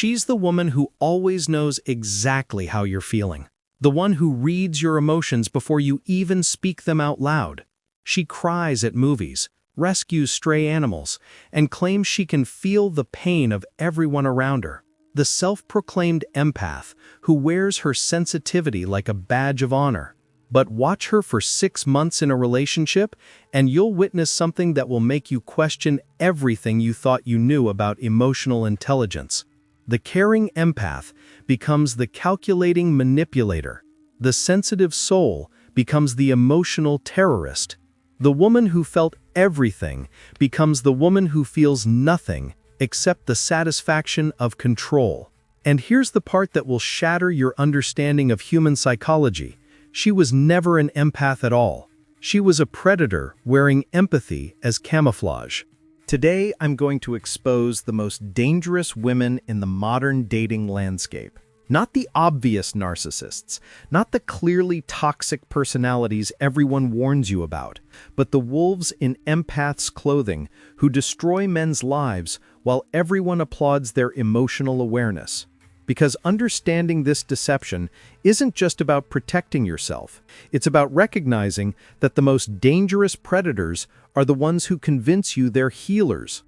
She's the woman who always knows exactly how you're feeling. The one who reads your emotions before you even speak them out loud. She cries at movies, rescues stray animals, and claims she can feel the pain of everyone around her. The self-proclaimed empath who wears her sensitivity like a badge of honor. But watch her for 6 months in a relationship, and you'll witness something that will make you question everything you thought you knew about emotional intelligence. The caring empath becomes the calculating manipulator. The sensitive soul becomes the emotional terrorist. The woman who felt everything becomes the woman who feels nothing except the satisfaction of control. And here's the part that will shatter your understanding of human psychology. She was never an empath at all. She was a predator wearing empathy as camouflage. Today, I'm going to expose the most dangerous women in the modern dating landscape. Not the obvious narcissists, not the clearly toxic personalities everyone warns you about, but the wolves in empaths' clothing who destroy men's lives while everyone applauds their emotional awareness. Because understanding this deception isn't just about protecting yourself. It's about recognizing that the most dangerous predators are the ones who convince you they're healers.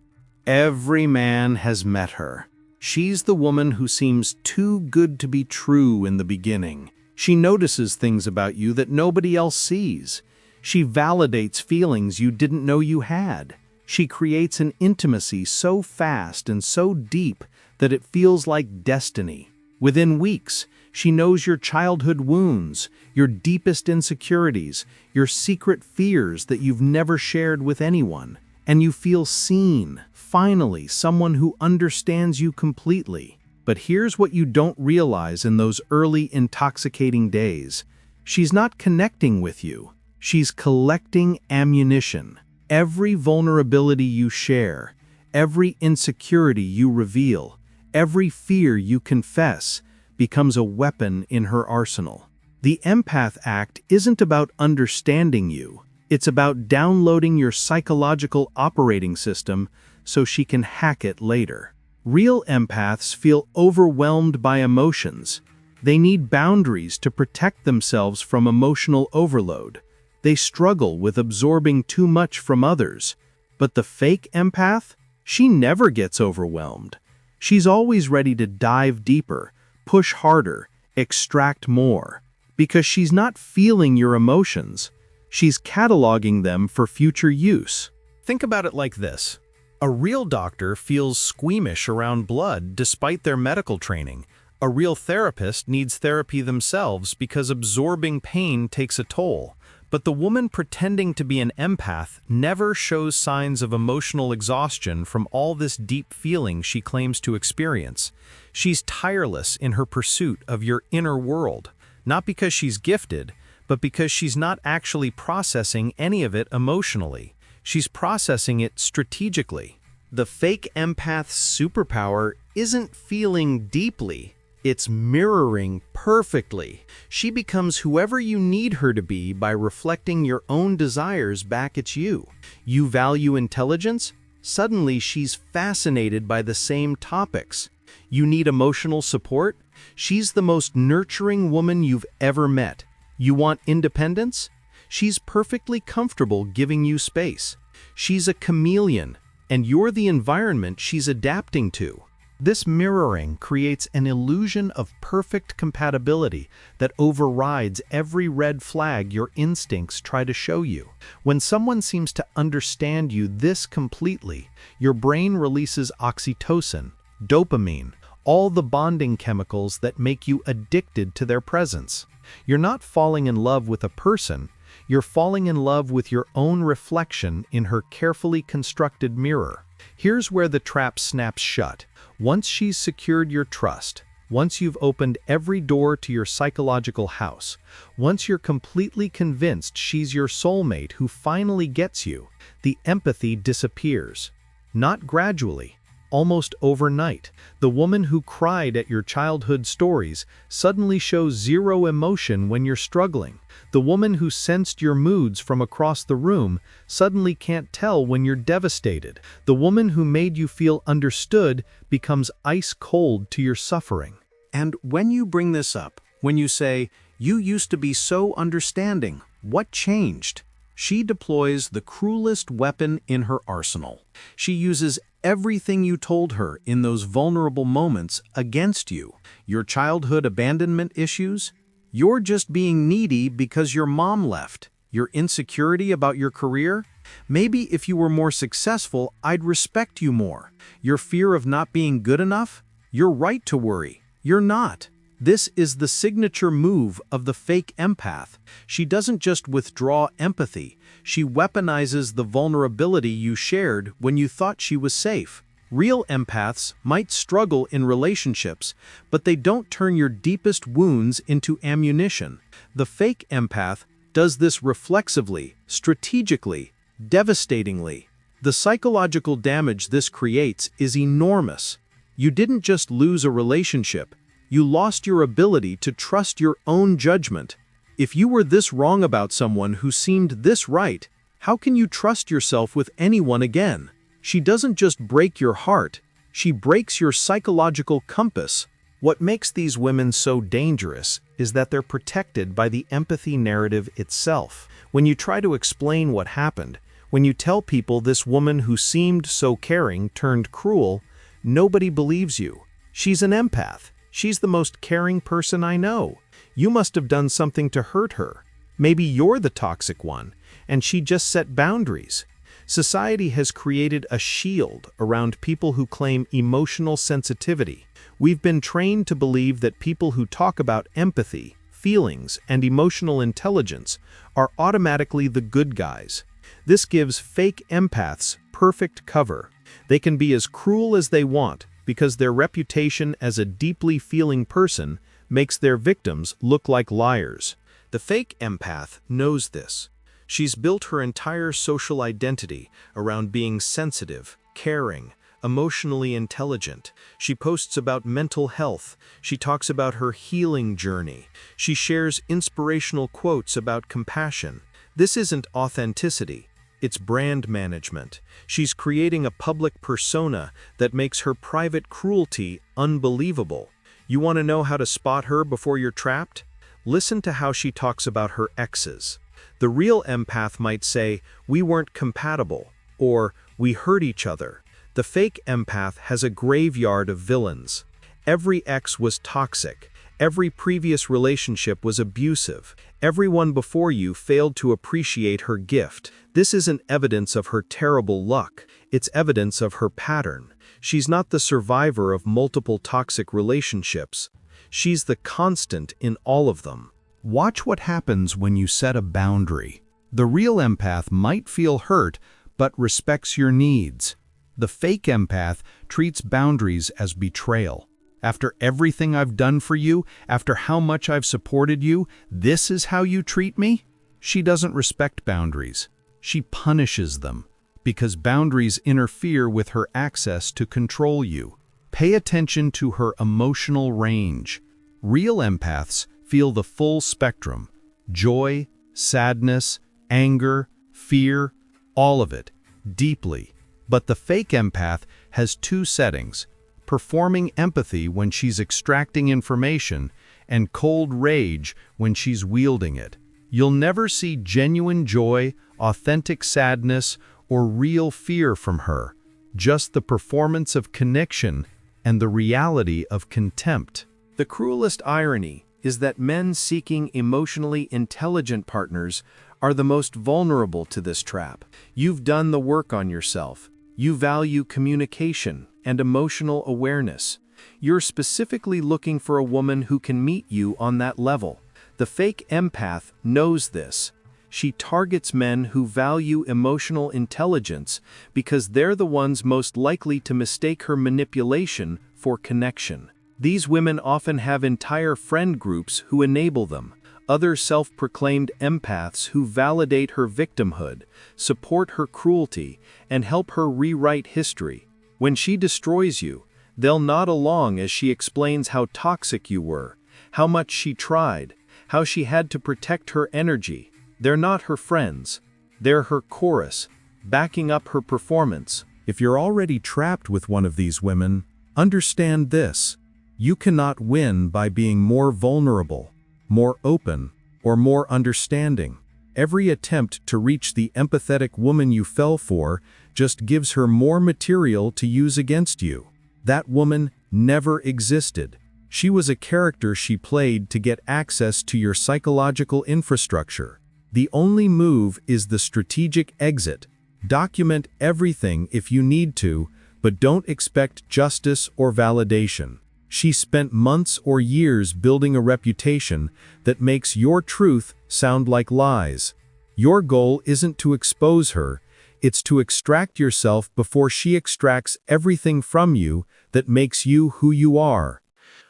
Every man has met her. She's the woman who seems too good to be true in the beginning. She notices things about you that nobody else sees. She validates feelings you didn't know you had. She creates an intimacy so fast and so deep that it feels like destiny. Within weeks, she knows your childhood wounds, your deepest insecurities, your secret fears that you've never shared with anyone. And you feel seen, finally, someone who understands you completely. But here's what you don't realize in those early intoxicating days. She's not connecting with you. She's collecting ammunition. Every vulnerability you share, every insecurity you reveal, every fear you confess becomes a weapon in her arsenal. The empath act isn't about understanding you. It's about downloading your psychological operating system so she can hack it later. Real empaths feel overwhelmed by emotions. They need boundaries to protect themselves from emotional overload. They struggle with absorbing too much from others. But the fake empath? She never gets overwhelmed. She's always ready to dive deeper, push harder, extract more. Because she's not feeling your emotions. She's cataloging them for future use. Think about it like this. A real doctor feels squeamish around blood despite their medical training. A real therapist needs therapy themselves because absorbing pain takes a toll. But the woman pretending to be an empath never shows signs of emotional exhaustion from all this deep feeling she claims to experience. She's tireless in her pursuit of your inner world, not because she's gifted, but because she's not actually processing any of it emotionally. She's processing it strategically. The fake empath's superpower isn't feeling deeply. It's mirroring perfectly. She becomes whoever you need her to be by reflecting your own desires back at you. You value intelligence? Suddenly she's fascinated by the same topics. You need emotional support? She's the most nurturing woman you've ever met. You want independence? She's perfectly comfortable giving you space. She's a chameleon, and you're the environment she's adapting to. This mirroring creates an illusion of perfect compatibility that overrides every red flag your instincts try to show you. When someone seems to understand you this completely, your brain releases oxytocin, dopamine, all the bonding chemicals that make you addicted to their presence. You're not falling in love with a person, you're falling in love with your own reflection in her carefully constructed mirror. Here's where the trap snaps shut. Once she's secured your trust, once you've opened every door to your psychological house, once you're completely convinced she's your soulmate who finally gets you, the empathy disappears. Not gradually, almost overnight. The woman who cried at your childhood stories suddenly shows zero emotion when you're struggling. The woman who sensed your moods from across the room suddenly can't tell when you're devastated. The woman who made you feel understood becomes ice cold to your suffering. And when you bring this up, when you say, "You used to be so understanding, what changed?" she deploys the cruelest weapon in her arsenal. She uses everything you told her in those vulnerable moments against you. Your childhood abandonment issues, you're just being needy because your mom left. Your insecurity about your career, maybe if you were more successful, I'd respect you more. Your fear of not being good enough, you're right to worry. You're not. This is the signature move of the fake empath. She doesn't just withdraw empathy, she weaponizes the vulnerability you shared when you thought she was safe. Real empaths might struggle in relationships, but they don't turn your deepest wounds into ammunition. The fake empath does this reflexively, strategically, devastatingly. The psychological damage this creates is enormous. You didn't just lose a relationship, you lost your ability to trust your own judgment. If you were this wrong about someone who seemed this right, how can you trust yourself with anyone again? She doesn't just break your heart, she breaks your psychological compass. What makes these women so dangerous is that they're protected by the empathy narrative itself. When you try to explain what happened, when you tell people this woman who seemed so caring turned cruel, nobody believes you. She's an empath. She's the most caring person I know. You must have done something to hurt her. Maybe you're the toxic one, and she just set boundaries. Society has created a shield around people who claim emotional sensitivity. We've been trained to believe that people who talk about empathy, feelings, and emotional intelligence are automatically the good guys. This gives fake empaths perfect cover. They can be as cruel as they want, because their reputation as a deeply feeling person makes their victims look like liars. The fake empath knows this. She's built her entire social identity around being sensitive, caring, emotionally intelligent. She posts about mental health. She talks about her healing journey. She shares inspirational quotes about compassion. This isn't authenticity. It's brand management. She's creating a public persona that makes her private cruelty unbelievable. You want to know how to spot her before you're trapped? Listen to how she talks about her exes. The real empath might say, "We weren't compatible," or "We hurt each other." The fake empath has a graveyard of villains. Every ex was toxic. Every previous relationship was abusive. Everyone before you failed to appreciate her gift. This isn't evidence of her terrible luck. It's evidence of her pattern. She's not the survivor of multiple toxic relationships. She's the constant in all of them. Watch what happens when you set a boundary. The real empath might feel hurt, but respects your needs. The fake empath treats boundaries as betrayal. After everything I've done for you, after how much I've supported you, this is how you treat me? She doesn't respect boundaries. She punishes them, because boundaries interfere with her access to control you. Pay attention to her emotional range. Real empaths feel the full spectrum: joy, sadness, anger, fear, all of it, deeply. But the fake empath has two settings: performing empathy when she's extracting information, and cold rage when she's wielding it. You'll never see genuine joy, authentic sadness, or real fear from her, just the performance of connection and the reality of contempt. The cruelest irony is that men seeking emotionally intelligent partners are the most vulnerable to this trap. You've done the work on yourself. You value communication and emotional awareness. You're specifically looking for a woman who can meet you on that level. The fake empath knows this. She targets men who value emotional intelligence because they're the ones most likely to mistake her manipulation for connection. These women often have entire friend groups who enable them, other self-proclaimed empaths who validate her victimhood, support her cruelty, and help her rewrite history. When she destroys you, they'll nod along as she explains how toxic you were, how much she tried, how she had to protect her energy. They're not her friends. They're her chorus, backing up her performance. If you're already trapped with one of these women, understand this. You cannot win by being more vulnerable, more open, or more understanding. Every attempt to reach the empathetic woman you fell for just gives her more material to use against you. That woman never existed. She was a character she played to get access to your psychological infrastructure. The only move is the strategic exit. Document everything if you need to, but don't expect justice or validation. She spent months or years building a reputation that makes your truth sound like lies. Your goal isn't to expose her, it's to extract yourself before she extracts everything from you that makes you who you are.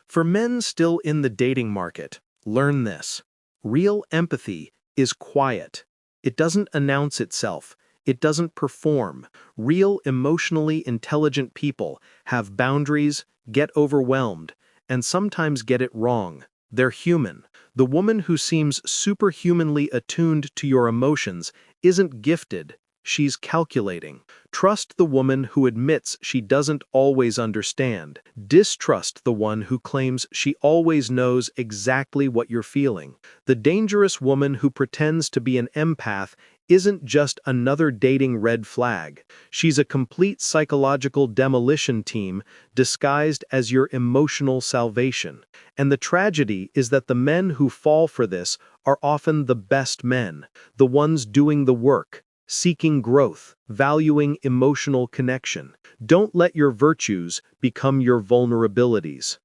For men still in the dating market, learn this. Real empathy is quiet. It doesn't announce itself. It doesn't perform. Real emotionally intelligent people have boundaries, get overwhelmed, and sometimes get it wrong. They're human. The woman who seems superhumanly attuned to your emotions isn't gifted. She's calculating. Trust the woman who admits she doesn't always understand. Distrust the one who claims she always knows exactly what you're feeling. The dangerous woman who pretends to be an empath isn't just another dating red flag. She's a complete psychological demolition team disguised as your emotional salvation. And the tragedy is that the men who fall for this are often the best men, the ones doing the work, seeking growth, valuing emotional connection. Don't let your virtues become your vulnerabilities.